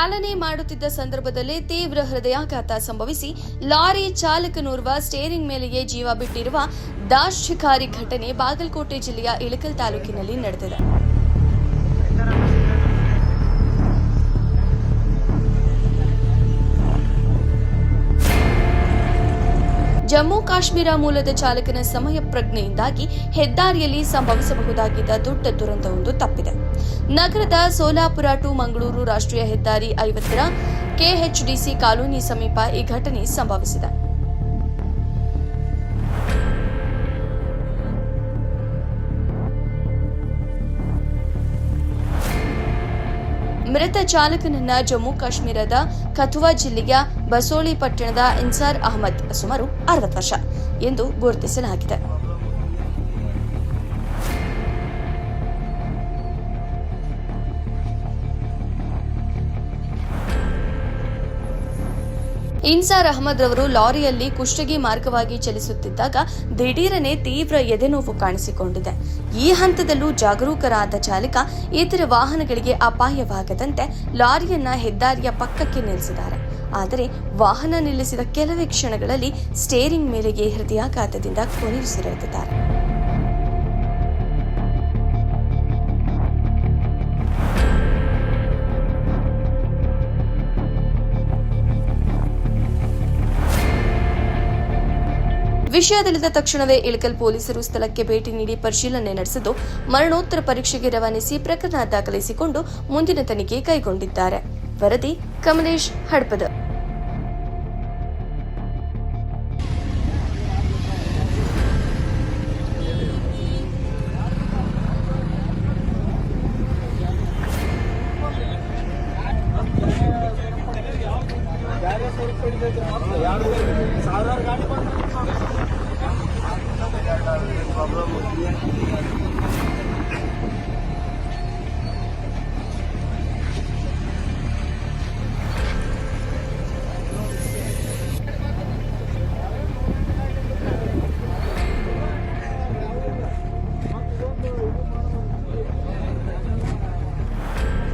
ಚಾಲನೆ ಮಾಡುತ್ತಿದ್ದ ಸಂದರ್ಭದಲ್ಲಿ ತೀವ್ರ ಹೃದಯಾಘಾತ ಸಂಭವಿಸಿ ಲಾರಿ ಚಾಲಕನೋರ್ವ ಸ್ಟೇರಿಂಗ್ ಮೇಲೆಯೇ ಜೀವ ಬಿಟ್ಟಿರುವ ದಾಶ್ಚಿಕಾರಿ ಘಟನೆ ಬಾಗಲಕೋಟೆ ಜಿಲ್ಲೆಯ ಇಳಕಲ್ ತಾಲೂಕಿನಲ್ಲಿ ನಡೆದಿದೆ. ಜಮ್ಮು ಕಾಶ್ಮೀರ ಮೂಲದ ಚಾಲಕನ ಸಮಯ ಪ್ರಜ್ಞೆಯಿಂದಾಗಿ ಹೆದ್ದಾರಿಯಲ್ಲಿ ಸಂಭವಿಸಬಹುದಾಗಿದ್ದ ದೊಡ್ಡ ದುರಂತವೊಂದು ತಪ್ಪಿದೆ. ನಗರದ ಸೋಲಾಪುರ ಟು ಮಂಗಳೂರು ರಾಷ್ಟ್ರೀಯ ಹೆದ್ದಾರಿ 50ರ ಕೆಎಚ್ಡಿಸಿ ಕಾಲೋನಿ ಸಮೀಪ ಈ ಘಟನೆ ಸಂಭವಿಸಿದೆ. ಮೃತ ಚಾಲಕನನ್ನ ಜಮ್ಮು ಕಾಶ್ಮೀರದ ಕಥುವಾ ಜಿಲ್ಲೆಯ ಬಸೋಳಿ ಪಟ್ಟಣದ ಇನ್ಸಾರ್ ಅಹಮದ್ ಸುಮಾರು 60 ವರ್ಷ ಎಂದು ಗುರುತಿಸಲಾಗಿದೆ. ಇನ್ಸಾರ್ ಅಹಮದ್ ರವರು ಲಾರಿಯಲ್ಲಿ ಕುಷ್ಟಗಿ ಮಾರ್ಗವಾಗಿ ಚಲಿಸುತ್ತಿದ್ದಾಗ ದಿಢೀರನೆ ತೀವ್ರ ಎದೆನೋವು ಕಾಣಿಸಿಕೊಂಡಿದೆ. ಈ ಹಂತದಲ್ಲೂ ಜಾಗರೂಕರಾದ ಚಾಲಕ ಇತರ ವಾಹನಗಳಿಗೆ ಅಪಾಯವಾಗದಂತೆ ಲಾರಿಯನ್ನ ಹೆದ್ದಾರಿಯ ಪಕ್ಕಕ್ಕೆ ನಿಲ್ಲಿಸಿದ್ದಾರೆ. ಆದರೆ ವಾಹನ ನಿಲ್ಲಿಸಿದ ಕೆಲವೇ ಕ್ಷಣಗಳಲ್ಲಿ ಸ್ಟೇರಿಂಗ್ ಮೇಲೆಗೆ ಹೃದಯಾಘಾತದಿಂದ ಕೊನೆಯುಸಿರೆಳೆದಿದ್ದಾರೆ. ವಿಷಯ ತಿಳಿದ ತಕ್ಷಣವೇ ಇಳಕಲ್ ಪೊಲೀಸರು ಸ್ಥಳಕ್ಕೆ ಭೇಟಿ ನೀಡಿ ಪರಿಶೀಲನೆ ನಡೆಸಿದ್ದು ಮರಣೋತ್ತರ ಪರೀಕ್ಷೆಗೆ ರವಾನಿಸಿ ಪ್ರಕರಣ ದಾಖಲಿಸಿಕೊಂಡು ಮುಂದಿನ ತನಿಖೆ ಕೈಗೊಂಡಿದ್ದಾರೆ. ವರದಿ ಕಮಲೇಶ್ ಹಡಪದ. प्रॉब्लम होती है.